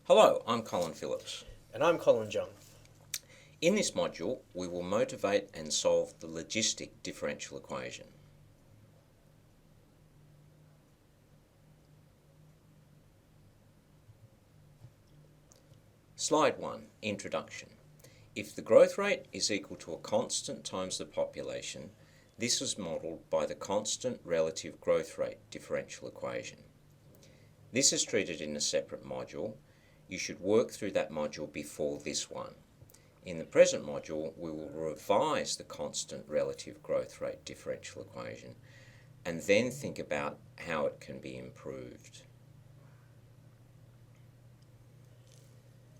Hello, I'm Colin Phillips. And I'm Colin Jung. In this module, we will motivate and solve the logistic differential equation. Slide 1, Introduction. If the growth rate is equal to a constant times the population, this is modelled by the constant relative growth rate differential equation. This is treated in a separate module. You should work through that module before this one. In the present module, we will revise the constant relative growth rate differential equation and then think about how it can be improved.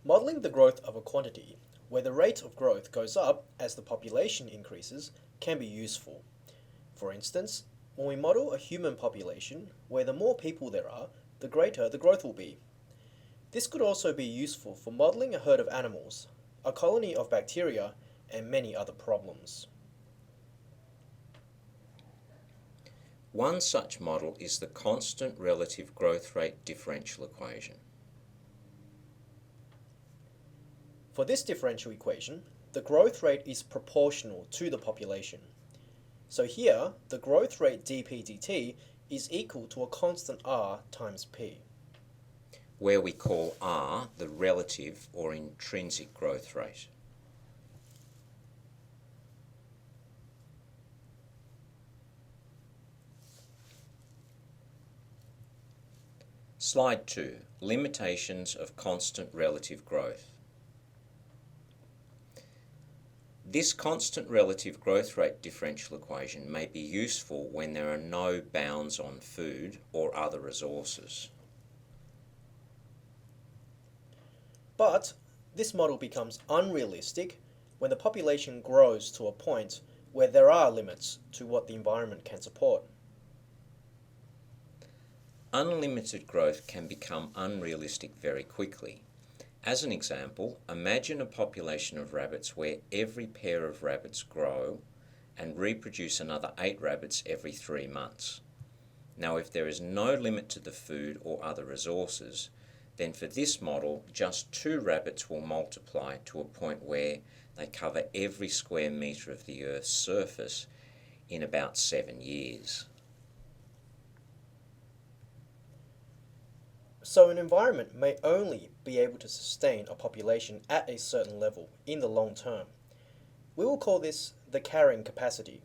Modelling the growth of a quantity where the rate of growth goes up as the population increases can be useful. For instance, when we model a human population where the more people there are, the greater the growth will be. This could also be useful for modelling a herd of animals, a colony of bacteria, and many other problems. One such model is the constant relative growth rate differential equation. For this differential equation, the growth rate is proportional to the population. So here, the growth rate dp dt is equal to a constant r times p, where we call r the relative or intrinsic growth rate. Slide 2, Limitations of constant relative growth. This constant relative growth rate differential equation may be useful when there are no bounds on food or other resources. But this model becomes unrealistic when the population grows to a point where there are limits to what the environment can support. Unlimited growth can become unrealistic very quickly. As an example, imagine a population of rabbits where every pair of rabbits grow and reproduce another 8 rabbits every 3 months. Now, if there is no limit to the food or other resources, then for this model, just 2 rabbits will multiply to a point where they cover every square metre of the Earth's surface in about 7 years. So an environment may only be able to sustain a population at a certain level in the long term. We will call this the carrying capacity.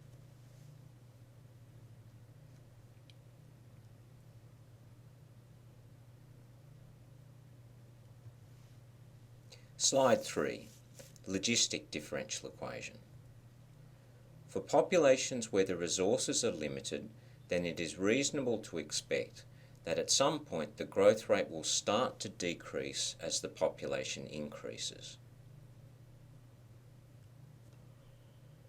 Slide 3, Logistic differential equation. For populations where the resources are limited, then it is reasonable to expect that at some point the growth rate will start to decrease as the population increases.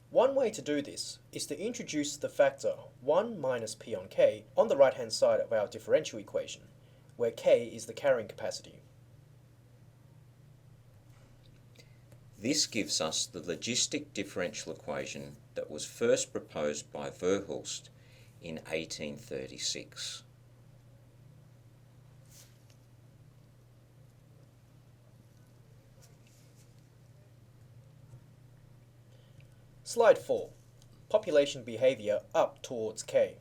One way to do this is to introduce the factor 1 minus p on k on the right hand side of our differential equation, where k is the carrying capacity. This gives us the logistic differential equation that was first proposed by Verhulst in 1836. Slide 4. Population behaviour up towards k.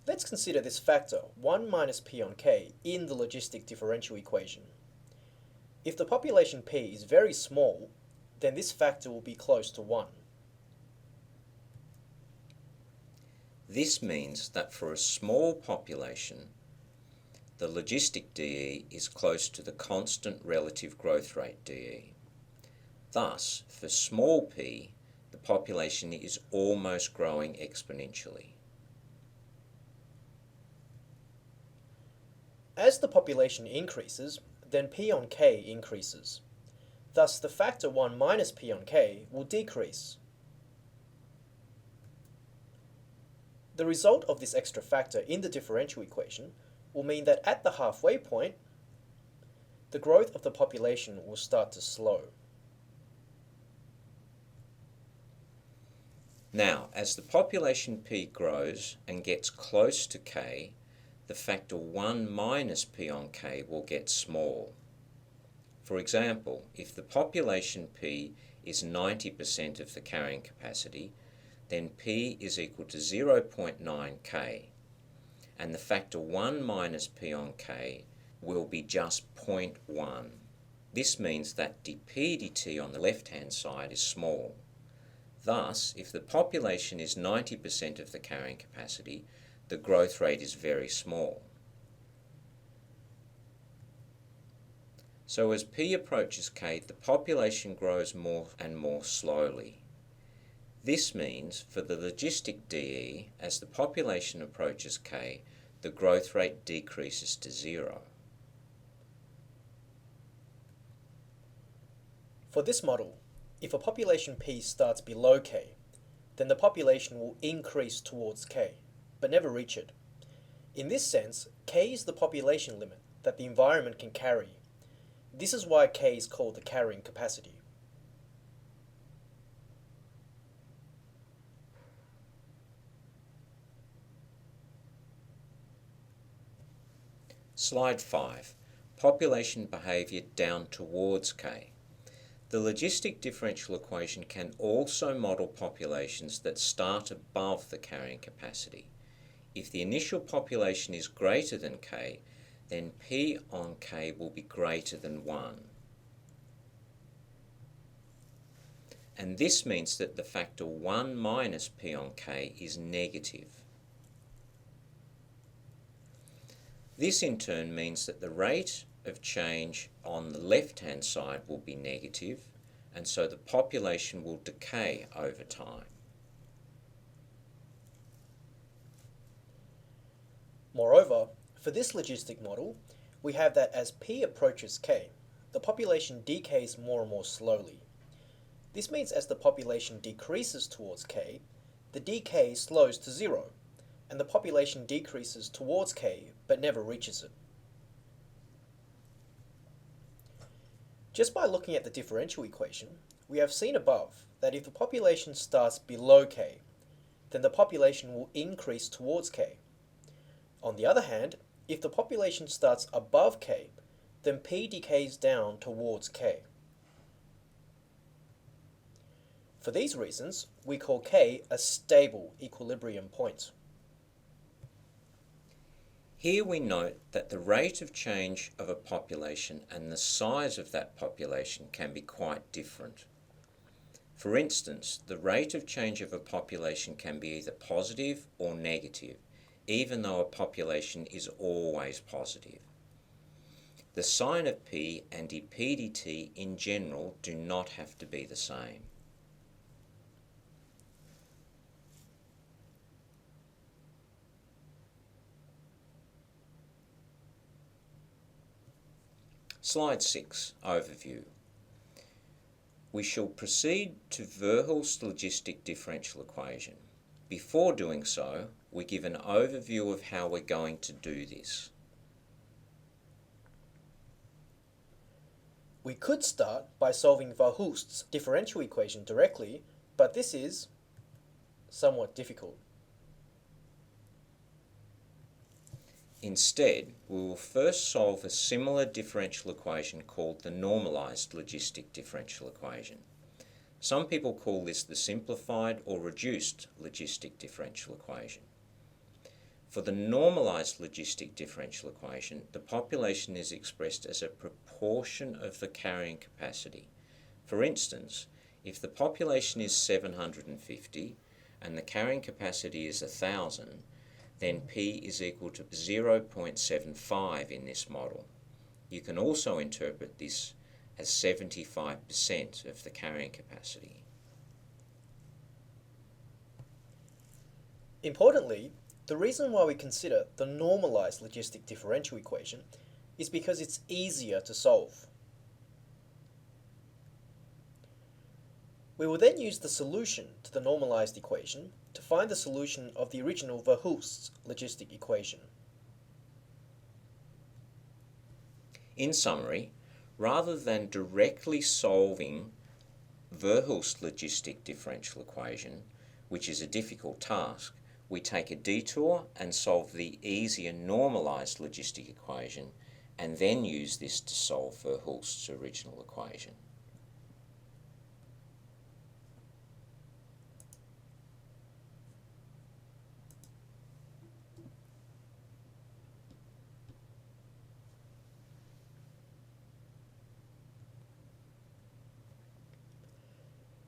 Let's consider this factor 1 minus p on k in the logistic differential equation. If the population p is very small, then this factor will be close to 1. This means that for a small population, the logistic DE is close to the constant relative growth rate DE. Thus, for small p, the population is almost growing exponentially. As the population increases, then p on k increases. Thus, the factor 1 minus p on k will decrease. The result of this extra factor in the differential equation will mean that at the halfway point, the growth of the population will start to slow. Now, as the population p grows and gets close to k, the factor 1 minus p on k will get small. For example, if the population P is 90% of the carrying capacity, then P is equal to 0.9 K, and the factor 1 minus P on K will be just 0.1. This means that dP dt on the left-hand side is small. Thus, if the population is 90% of the carrying capacity, the growth rate is very small. So as P approaches K, the population grows more and more slowly. This means for the logistic DE, as the population approaches K, the growth rate decreases to 0. For this model, if a population P starts below K, then the population will increase towards K, but never reach it. In this sense, K is the population limit that the environment can carry. This is why K is called the carrying capacity. Slide 5. Population behaviour down towards K. The logistic differential equation can also model populations that start above the carrying capacity. If the initial population is greater than K, then P on K will be greater than 1. And this means that the factor 1 minus P on K is negative. This in turn means that the rate of change on the left-hand side will be negative, and so the population will decay over time. Moreover, for this logistic model, we have that as P approaches K, the population decays more and more slowly. This means as the population decreases towards K, the decay slows to 0, and the population decreases towards K but never reaches it. Just by looking at the differential equation, we have seen above that if the population starts below K, then the population will increase towards K. On the other hand, if the population starts above K, then P decays down towards K. For these reasons, we call K a stable equilibrium point. Here we note that the rate of change of a population and the size of that population can be quite different. For instance, the rate of change of a population can be either positive or negative, even though a population is always positive. The sign of P and dP dt in general do not have to be the same. Slide 6, Overview. We shall proceed to Verhulst logistic differential equation. Before doing so, we give an overview of how we're going to do this. We could start by solving Verhulst's differential equation directly, but this is somewhat difficult. Instead, we will first solve a similar differential equation called the normalised logistic differential equation. Some people call this the simplified or reduced logistic differential equation. For the normalised logistic differential equation, the population is expressed as a proportion of the carrying capacity. For instance, if the population is 750 and the carrying capacity is 1,000, then P is equal to 0.75 in this model. You can also interpret this as 75% of the carrying capacity. Importantly, the reason why we consider the normalised logistic differential equation is because it's easier to solve. We will then use the solution to the normalised equation to find the solution of the original Verhulst's logistic equation. In summary, rather than directly solving Verhulst's logistic differential equation, which is a difficult task, we take a detour and solve the easier normalised logistic equation, and then use this to solve Verhulst's original equation.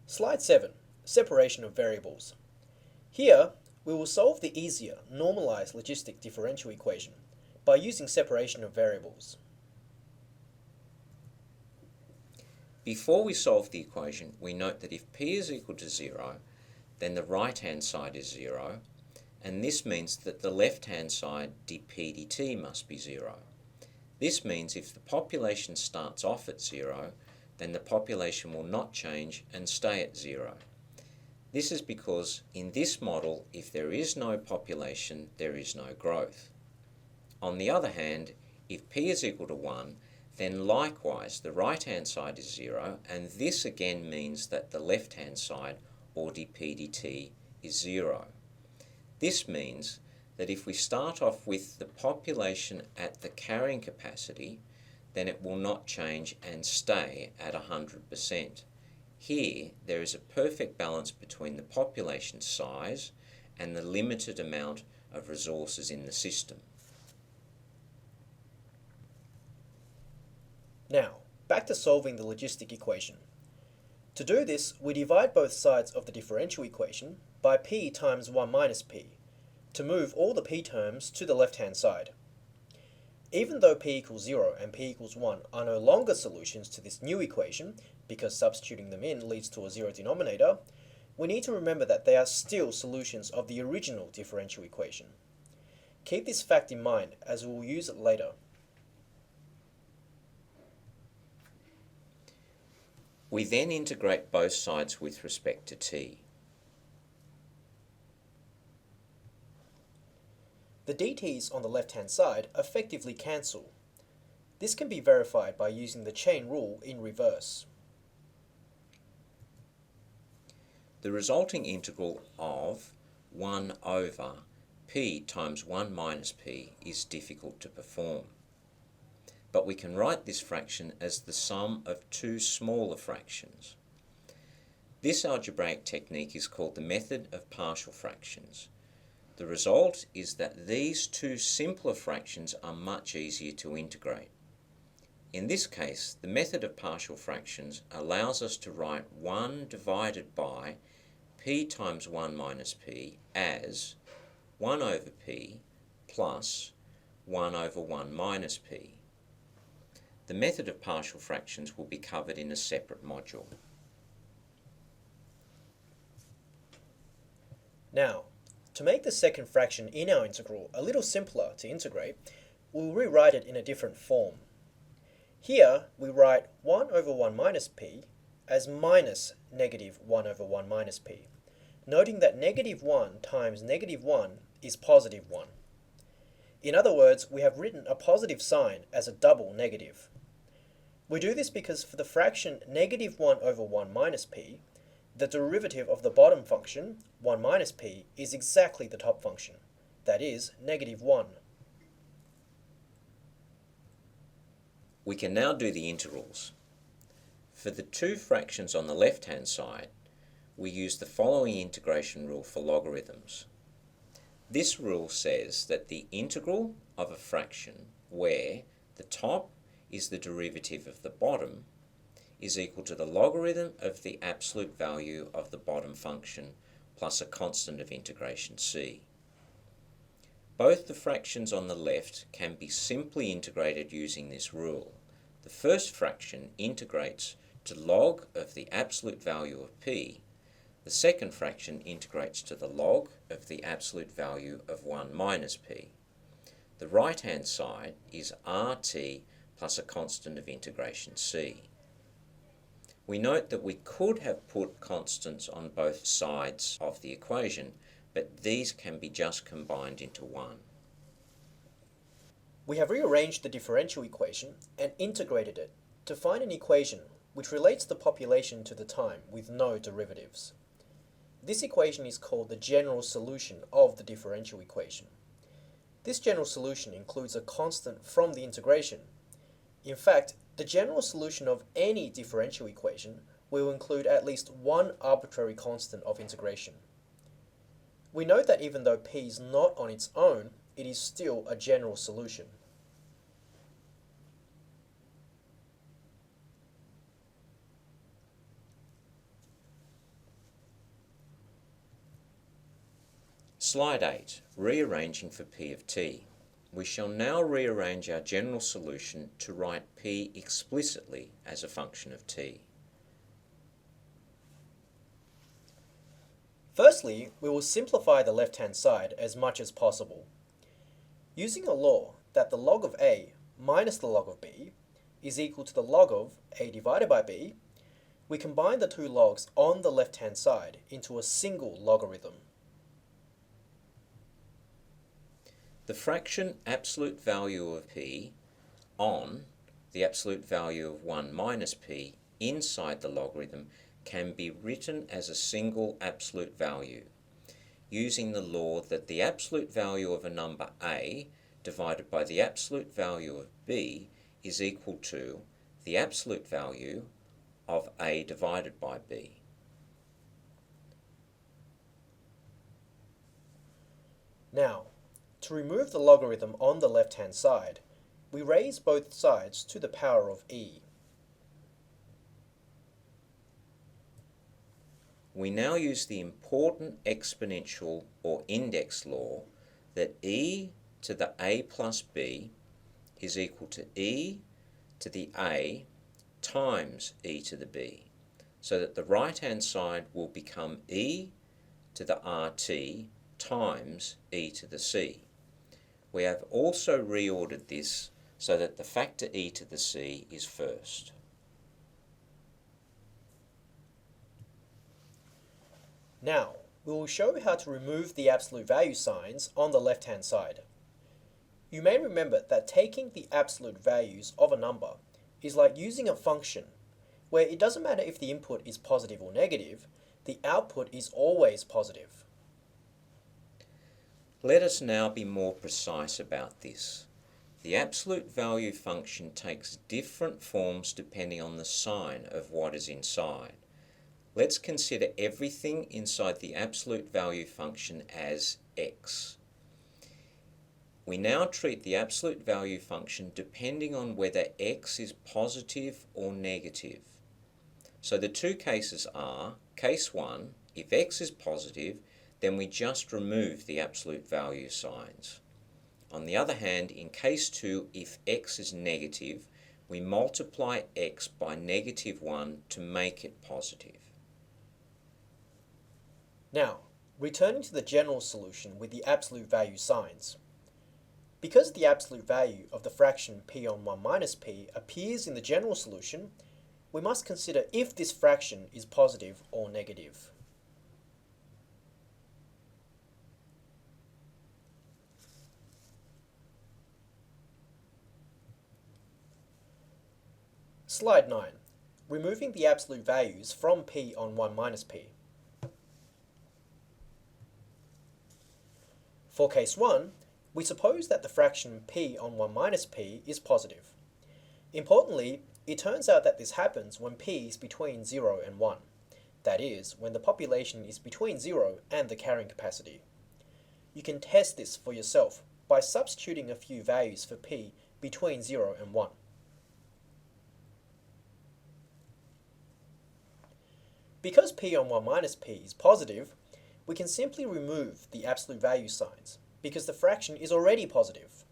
Slide 7. Separation of variables. Here, we will solve the easier normalized logistic differential equation by using separation of variables. Before we solve the equation, we note that if p is equal to 0, then the right-hand side is 0, and this means that the left-hand side dp dt must be 0. This means if the population starts off at 0, then the population will not change and stay at 0. This is because in this model, if there is no population, there is no growth. On the other hand, if p is equal to 1, then likewise the right-hand side is 0, and this again means that the left-hand side, or dp dt, is 0. This means that if we start off with the population at the carrying capacity, then it will not change and stay at 100%. Here, there is a perfect balance between the population size and the limited amount of resources in the system. Now, back to solving the logistic equation. To do this, we divide both sides of the differential equation by p times 1 minus p, to move all the p terms to the left-hand side. Even though p equals 0 and p equals 1 are no longer solutions to this new equation, because substituting them in leads to a 0 denominator, we need to remember that they are still solutions of the original differential equation. Keep this fact in mind as we will use it later. We then integrate both sides with respect to t. The dt's on the left-hand side effectively cancel. This can be verified by using the chain rule in reverse. The resulting integral of 1 over p times 1 minus p is difficult to perform. But we can write this fraction as the sum of two smaller fractions. This algebraic technique is called the method of partial fractions. The result is that these two simpler fractions are much easier to integrate. In this case, the method of partial fractions allows us to write 1 divided by p times 1 minus p as 1 over p plus 1 over 1 minus p. The method of partial fractions will be covered in a separate module. Now, to make the second fraction in our integral a little simpler to integrate, we'll rewrite it in a different form. Here, we write 1 over 1 minus p as minus negative 1 over 1 minus p, noting that negative 1 times negative 1 is positive 1. In other words, we have written a positive sign as a double negative. We do this because for the fraction negative 1 over 1 minus p, the derivative of the bottom function, 1 minus p, is exactly the top function, that is, negative 1. We can now do the integrals. For the two fractions on the left-hand side, we use the following integration rule for logarithms. This rule says that the integral of a fraction where the top is the derivative of the bottom is equal to the logarithm of the absolute value of the bottom function plus a constant of integration c. Both the fractions on the left can be simply integrated using this rule. The first fraction integrates to log of the absolute value of p. The second fraction integrates to the log of the absolute value of 1 minus p. The right-hand side is rt plus a constant of integration c. We note that we could have put constants on both sides of the equation, but these can be just combined into one. We have rearranged the differential equation and integrated it to find an equation which relates the population to the time with no derivatives. This equation is called the general solution of the differential equation. This general solution includes a constant from the integration, In fact, the general solution of any differential equation will include at least one arbitrary constant of integration. We note that even though p is not on its own, it is still a general solution. Slide 8, rearranging for p of t. We shall now rearrange our general solution to write p explicitly as a function of t. Firstly, we will simplify the left-hand side as much as possible. Using a law that the log of a minus the log of b is equal to the log of a divided by b, we combine the two logs on the left-hand side into a single logarithm. The fraction absolute value of p on the absolute value of 1 minus p inside the logarithm can be written as a single absolute value, using the law that the absolute value of a number a divided by the absolute value of b is equal to the absolute value of a divided by b. Now, to remove the logarithm on the left-hand side, we raise both sides to the power of e. We now use the important exponential or index law that e to the a plus b is equal to e to the a times e to the b, so that the right-hand side will become e to the rt times e to the c. We have also reordered this so that the factor e to the c is first. Now, we will show how to remove the absolute value signs on the left-hand side. You may remember that taking the absolute values of a number is like using a function where it doesn't matter if the input is positive or negative, the output is always positive. Let us now be more precise about this. The absolute value function takes different forms depending on the sign of what is inside. Let's consider everything inside the absolute value function as x. We now treat the absolute value function depending on whether x is positive or negative. So the two cases are, case 1, if x is positive, then we just remove the absolute value signs. On the other hand, in case 2, if x is negative, we multiply x by negative 1 to make it positive. Now, returning to the general solution with the absolute value signs. Because the absolute value of the fraction p on 1 minus p appears in the general solution, we must consider if this fraction is positive or negative. Slide 9. Removing the absolute values from p on 1 minus p. For case 1, we suppose that the fraction p on 1 minus p is positive. Importantly, it turns out that this happens when p is between 0 and 1. That is, when the population is between 0 and the carrying capacity. You can test this for yourself by substituting a few values for p between 0 and 1. Because p on 1 minus p is positive, we can simply remove the absolute value signs because the fraction is already positive.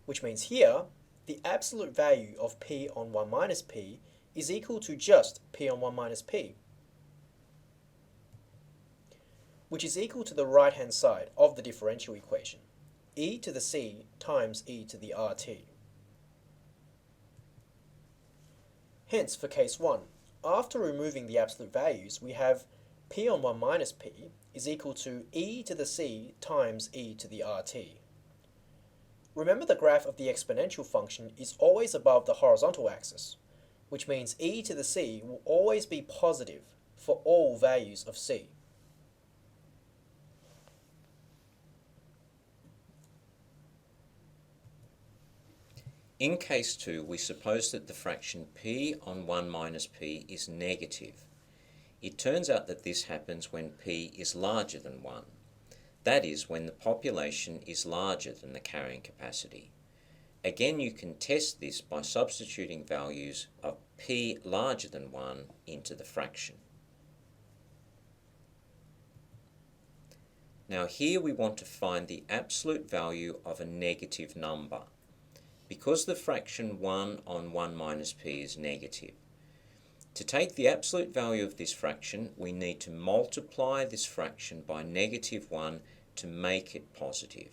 Which means here, the absolute value of p on 1 minus p is equal to just p on 1 minus p, which is equal to the right-hand side of the differential equation, e to the c times e to the rt. Hence, for case 1, after removing the absolute values, we have p on 1 minus p is equal to e to the c times e to the rt. Remember, the graph of the exponential function is always above the horizontal axis, which means e to the c will always be positive for all values of c. In case 2, we suppose that the fraction p on 1 minus p is negative. It turns out that this happens when p is larger than 1. That is, when the population is larger than the carrying capacity. Again, you can test this by substituting values of p larger than 1 into the fraction. Now here we want to find the absolute value of a negative number. Because the fraction 1 on 1 minus p is negative, to take the absolute value of this fraction, we need to multiply this fraction by negative 1 to make it positive.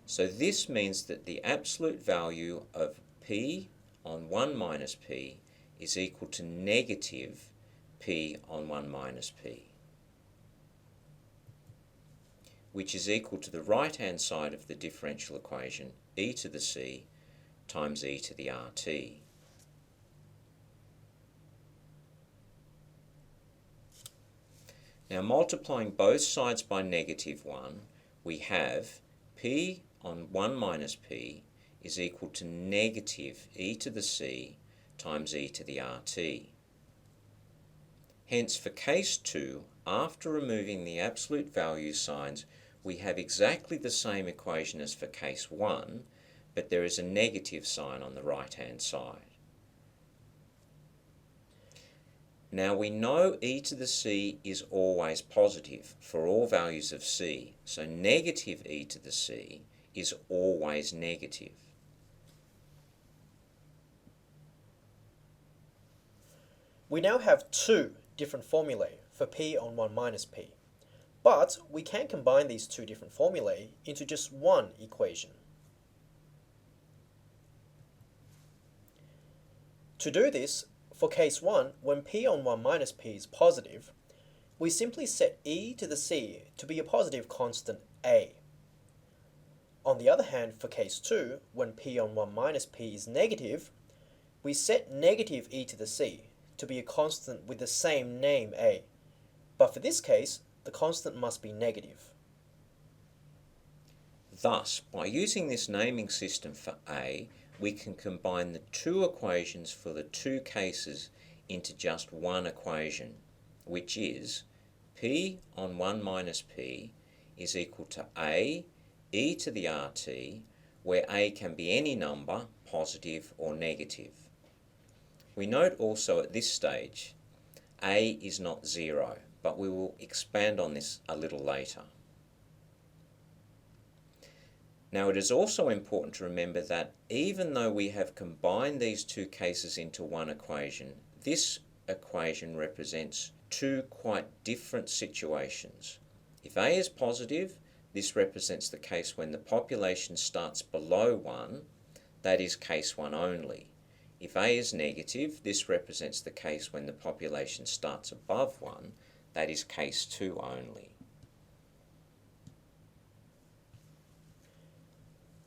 So this means that the absolute value of p on 1 minus p is equal to negative p on 1 minus p, which is equal to the right-hand side of the differential equation, e to the c times e to the rt. Now multiplying both sides by negative 1, we have p on 1 minus p is equal to negative e to the c times e to the rt. Hence, for case 2, after removing the absolute value signs, we have exactly the same equation as for case 1, but there is a negative sign on the right-hand side. Now we know e to the c is always positive for all values of c, so negative e to the c is always negative. We now have two different formulae for p on 1 minus p, but we can combine these two different formulae into just one equation. To do this, for case 1, when p on 1 minus p is positive, we simply set e to the c to be a positive constant a. On the other hand, for case 2, when p on 1 minus p is negative, we set negative e to the c to be a constant with the same name a, but for this case, the constant must be negative. Thus, by using this naming system for a, we can combine the two equations for the two cases into just one equation, which is p on 1 minus p is equal to a e to the rt, where a can be any number, positive or negative. We note also at this stage, a is not 0, but we will expand on this a little later. Now it is also important to remember that even though we have combined these two cases into one equation, this equation represents two quite different situations. If a is positive, this represents the case when the population starts below 1, that is case 1 only. If a is negative, this represents the case when the population starts above 1, that is case 2 only.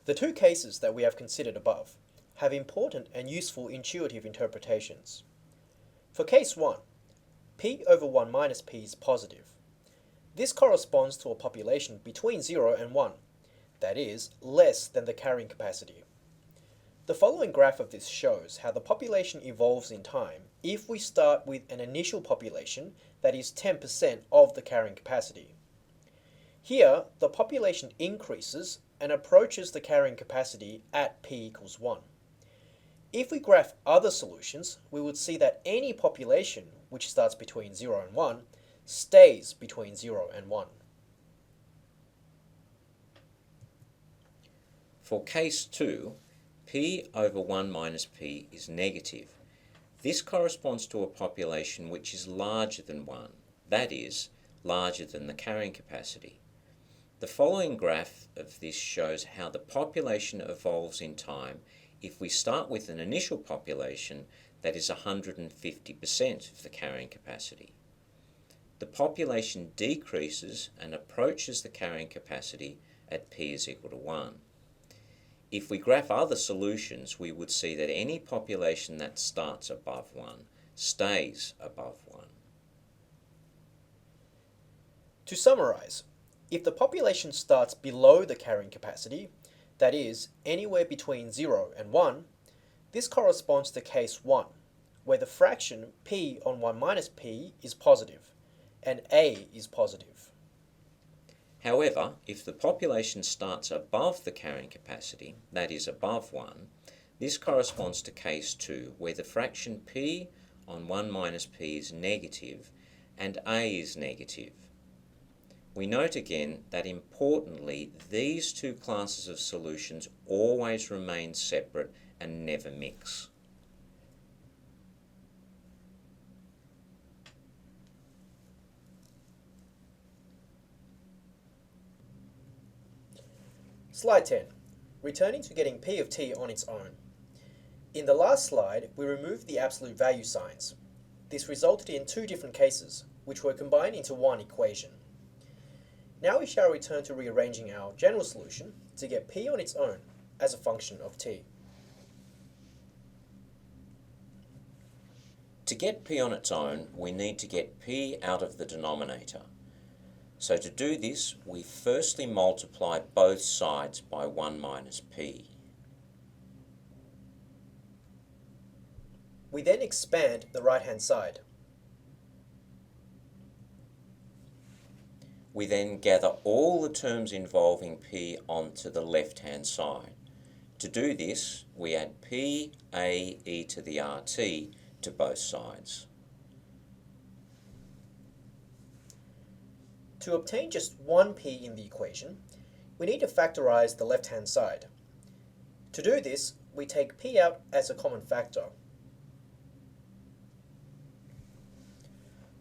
The two cases that we have considered above have important and useful intuitive interpretations. For case 1, p over 1 minus p is positive. This corresponds to a population between 0 and 1, that is, less than the carrying capacity. The following graph of this shows how the population evolves in time if we start with an initial population that is 10% of the carrying capacity. Here, the population increases and approaches the carrying capacity at p equals 1. If we graph other solutions, we would see that any population which starts between 0 and 1 stays between 0 and 1. For case 2, p over 1 minus p is negative. This corresponds to a population which is larger than 1, that is, larger than the carrying capacity. The following graph of this shows how the population evolves in time if we start with an initial population that is 150% of the carrying capacity. The population decreases and approaches the carrying capacity at p is equal to 1. If we graph other solutions, we would see that any population that starts above 1 stays above 1. To summarize, if the population starts below the carrying capacity, that is, anywhere between 0 and 1, this corresponds to case 1, where the fraction p on 1 minus p is positive, and a is positive. However, if the population starts above the carrying capacity, that is above 1, this corresponds to case 2, where the fraction p on 1 minus p is negative and a is negative. We note again that importantly, these two classes of solutions always remain separate and never mix. Slide 10. Returning to getting p of t on its own. In the last slide, we removed the absolute value signs. This resulted in two different cases, which were combined into one equation. Now we shall return to rearranging our general solution to get p on its own as a function of t. To get p on its own, we need to get p out of the denominator. So to do this, we firstly multiply both sides by 1 minus p. We then expand the right-hand side. We then gather all the terms involving p onto the left-hand side. To do this, we add p a e to the rt to both sides. To obtain just one p in the equation, we need to factorize the left-hand side. To do this, we take p out as a common factor.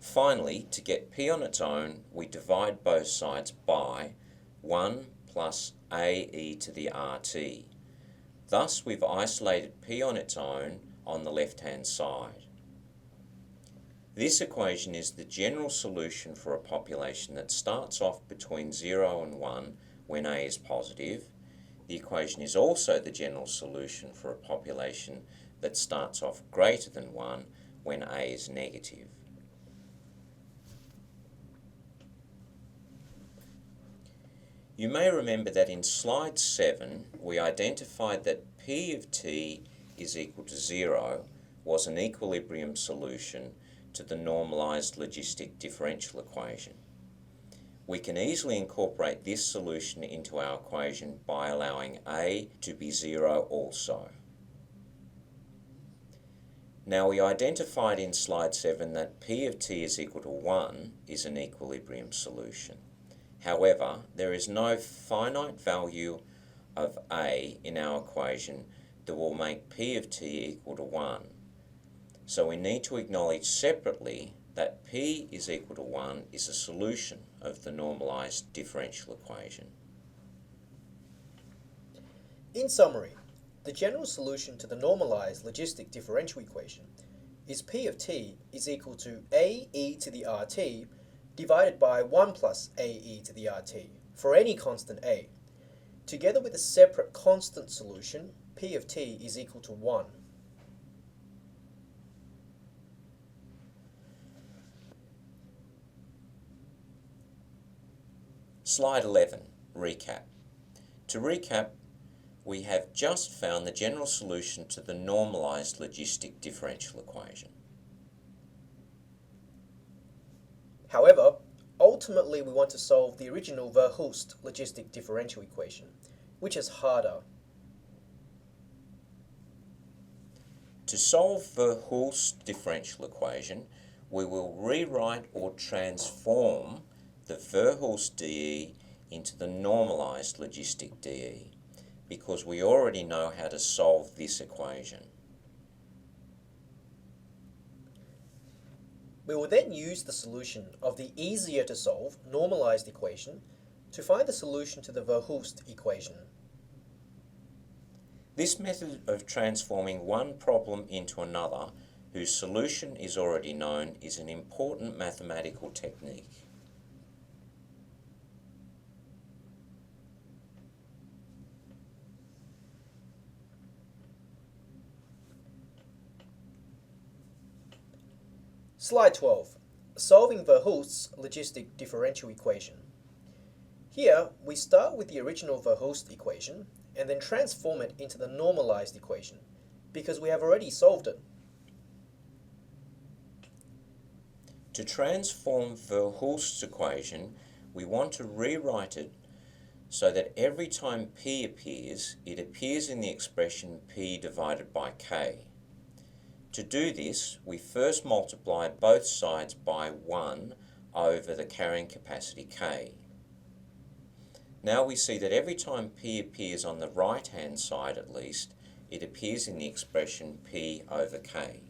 Finally, to get p on its own, we divide both sides by 1 plus a e to the rt. Thus, we've isolated p on its own on the left-hand side. This equation is the general solution for a population that starts off between 0 and 1 when a is positive. The equation is also the general solution for a population that starts off greater than 1 when a is negative. You may remember that in slide 7 we identified that p of t is equal to 0 was an equilibrium solution to the normalised logistic differential equation. We can easily incorporate this solution into our equation by allowing a to be 0 also. Now we identified in slide 7 that p of t is equal to 1 is an equilibrium solution. However, there is no finite value of a in our equation that will make p of t equal to 1. So we need to acknowledge separately that p is equal to 1 is a solution of the normalised differential equation. In summary, the general solution to the normalised logistic differential equation is p of t is equal to a e to the rt divided by 1 plus a e to the rt for any constant a. Together with a separate constant solution, p of t is equal to 1. Slide 11, recap. To recap, we have just found the general solution to the normalised logistic differential equation. However, ultimately we want to solve the original Verhulst logistic differential equation, which is harder. To solve Verhulst differential equation, we will rewrite or transform the Verhulst dE into the normalised logistic dE, because we already know how to solve this equation. We will then use the solution of the easier to solve normalised equation to find the solution to the Verhulst equation. This method of transforming one problem into another, whose solution is already known, is an important mathematical technique. Slide 12. Solving Verhulst's logistic differential equation. Here, we start with the original Verhulst equation and then transform it into the normalized equation, because we have already solved it. To transform Verhulst's equation, we want to rewrite it so that every time p appears, it appears in the expression p divided by k. To do this, we first multiply both sides by 1 over the carrying capacity k. Now we see that every time p appears on the right-hand side at least, it appears in the expression p over k.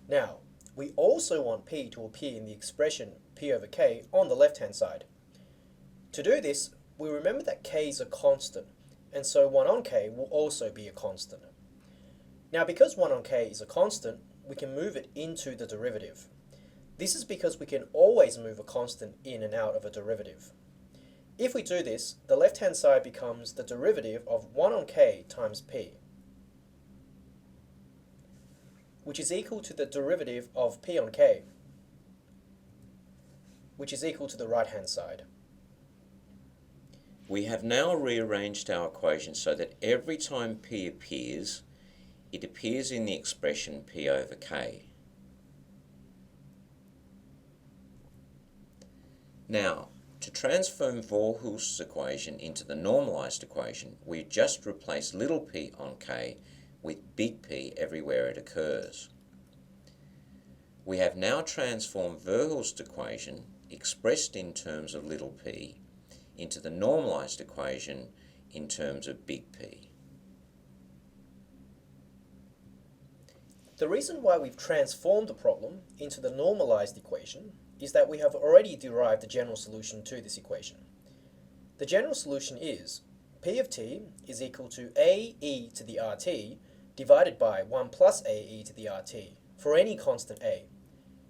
Now, we also want p to appear in the expression p over k on the left-hand side. To do this, we remember that k is a constant, and so 1 on k will also be a constant. Now, because 1 on k is a constant, we can move it into the derivative. This is because we can always move a constant in and out of a derivative. If we do this, the left-hand side becomes the derivative of 1 on k times p, which is equal to the derivative of p on k, which is equal to the right-hand side. We have now rearranged our equation so that every time p appears, it appears in the expression p over k. Now, to transform Verhulst's equation into the normalised equation, we just replace little p on k with big P everywhere it occurs. We have now transformed Verhulst's equation, expressed in terms of little p, into the normalised equation in terms of big P. The reason why we've transformed the problem into the normalised equation is that we have already derived the general solution to this equation. The general solution is P of t is equal to ae to the rt divided by 1 plus ae to the rt for any constant a.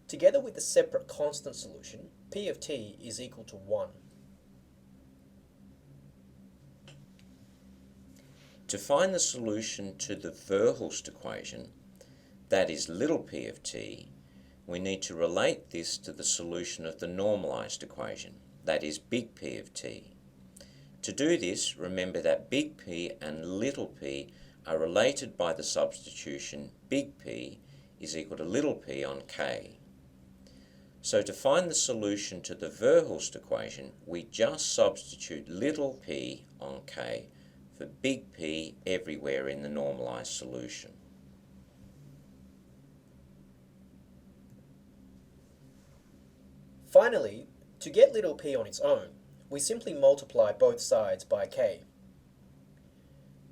Together with the separate constant solution, P of t is equal to 1. To find the solution to the Verhulst equation, that is little p of t, we need to relate this to the solution of the normalised equation, that is big P of t. To do this, remember that big P and little p are related by the substitution big P is equal to little p on k. So to find the solution to the Verhulst equation, we just substitute little p on k for big P everywhere in the normalised solution. Finally, to get little p on its own, we simply multiply both sides by k.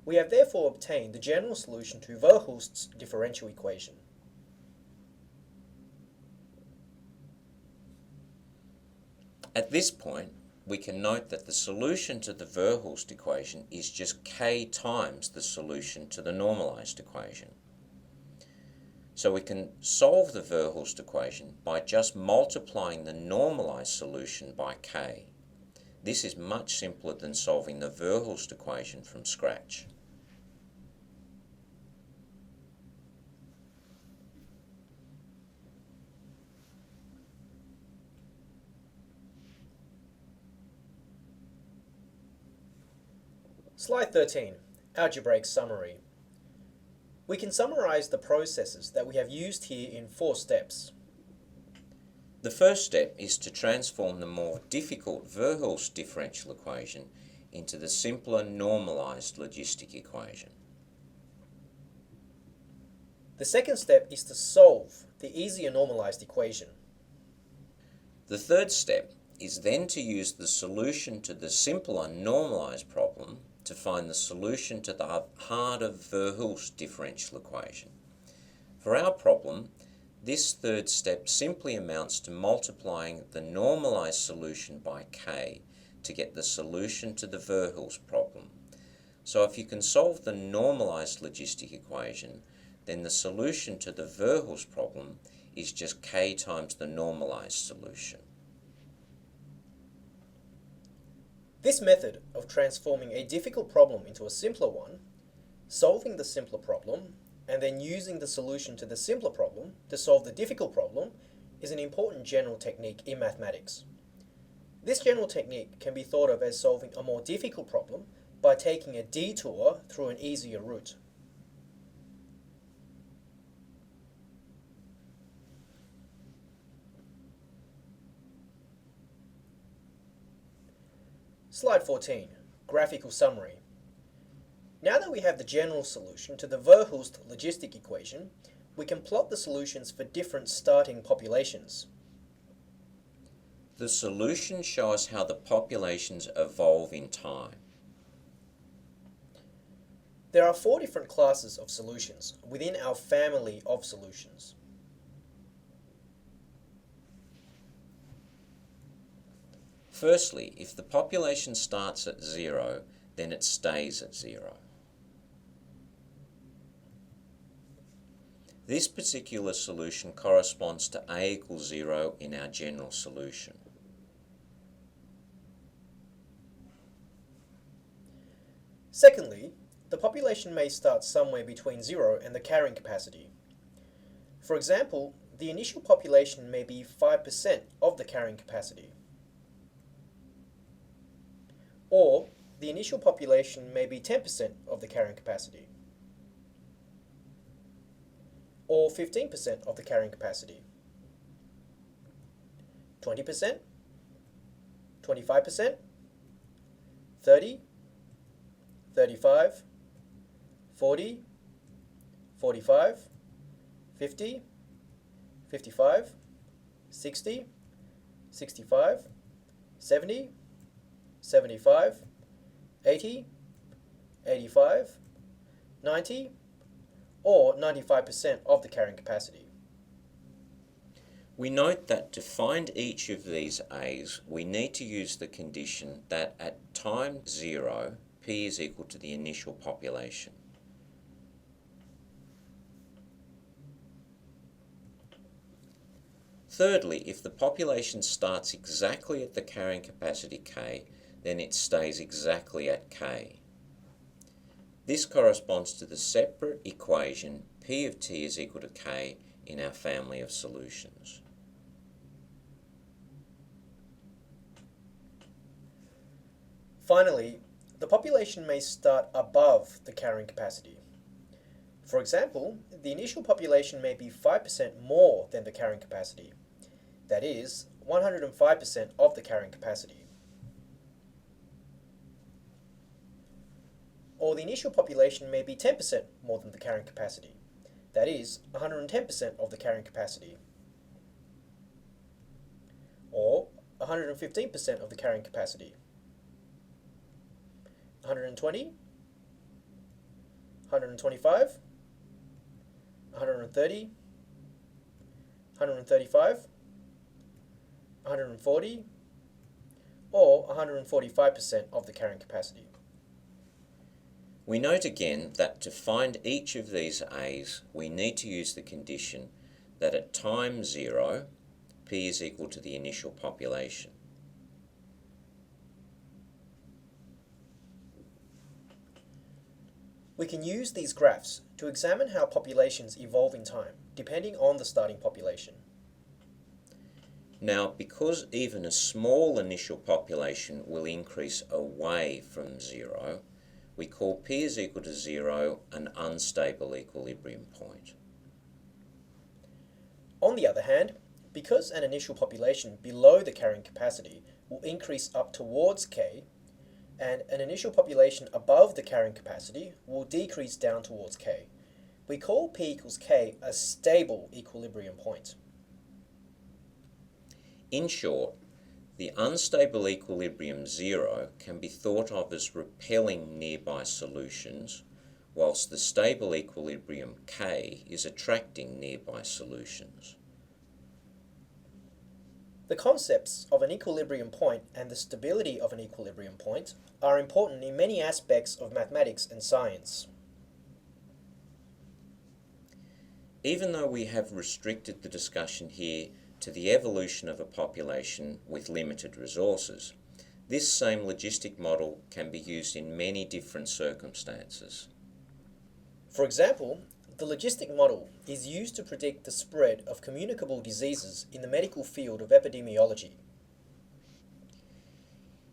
We have therefore obtained the general solution to Verhulst's differential equation. At this point, we can note that the solution to the Verhulst equation is just k times the solution to the normalised equation. So we can solve the Verhulst equation by just multiplying the normalised solution by k. This is much simpler than solving the Verhulst equation from scratch. Slide 13, Algebraic Summary. We can summarize the processes that we have used here in 4 steps. The first step is to transform the more difficult Verhulst differential equation into the simpler normalised logistic equation. The second step is to solve the easier normalised equation. The third step is then to use the solution to the simpler normalised problem to find the solution to the harder Verhulst differential equation. For our problem, this third step simply amounts to multiplying the normalised solution by k to get the solution to the Verhulst problem. So if you can solve the normalised logistic equation, then the solution to the Verhulst problem is just k times the normalised solution. This method of transforming a difficult problem into a simpler one, solving the simpler problem, and then using the solution to the simpler problem to solve the difficult problem is an important general technique in mathematics. This general technique can be thought of as solving a more difficult problem by taking a detour through an easier route. Slide 14, Graphical Summary. Now that we have the general solution to the Verhulst logistic equation, we can plot the solutions for different starting populations. The solutions show us how the populations evolve in time. There are 4 different classes of solutions within our family of solutions. Firstly, if the population starts at 0, then it stays at 0. This particular solution corresponds to a equals 0 in our general solution. Secondly, the population may start somewhere between 0 and the carrying capacity. For example, the initial population may be 5% of the carrying capacity. Or the initial population may be 10% of the carrying capacity. Or 15% of the carrying capacity. 20%, 25%, 30, 35, 40, 45, 50, 55, 60, 65, 70, 75, 80, 85, 90, or 95% of the carrying capacity. We note that to find each of these A's, we need to use the condition that at time 0, P is equal to the initial population. Thirdly, if the population starts exactly at the carrying capacity K, then it stays exactly at K. This corresponds to the separate equation P of T is equal to K in our family of solutions. Finally, the population may start above the carrying capacity. For example, the initial population may be 5% more than the carrying capacity. That is, 105% of the carrying capacity. Or the initial population may be 10% more than the carrying capacity. That is, 110% of the carrying capacity. Or 115% of the carrying capacity. 120, 125, 130, 135, 140, or 145% of the carrying capacity. We note again that to find each of these A's, we need to use the condition that at time 0, P is equal to the initial population. We can use these graphs to examine how populations evolve in time, depending on the starting population. Now, because even a small initial population will increase away from 0, we call P is equal to 0 an unstable equilibrium point. On the other hand, because an initial population below the carrying capacity will increase up towards K, and an initial population above the carrying capacity will decrease down towards K, we call P equals K a stable equilibrium point. In short, the unstable equilibrium 0 can be thought of as repelling nearby solutions, whilst the stable equilibrium K is attracting nearby solutions. The concepts of an equilibrium point and the stability of an equilibrium point are important in many aspects of mathematics and science. Even though we have restricted the discussion here to the evolution of a population with limited resources, this same logistic model can be used in many different circumstances. For example, the logistic model is used to predict the spread of communicable diseases in the medical field of epidemiology.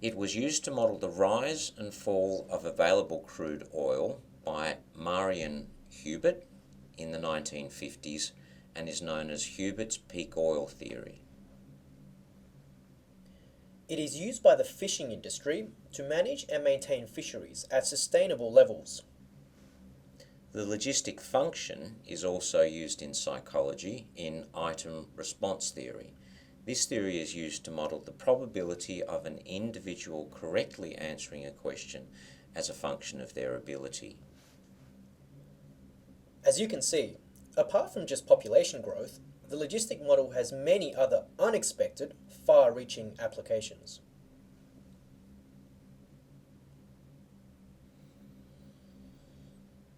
It was used to model the rise and fall of available crude oil by Marion Hubert in the 1950s and is known as Hubert's peak oil theory. It is used by the fishing industry to manage and maintain fisheries at sustainable levels. The logistic function is also used in psychology in item response theory. This theory is used to model the probability of an individual correctly answering a question as a function of their ability. As you can see, apart from just population growth, the logistic model has many other unexpected, far-reaching applications.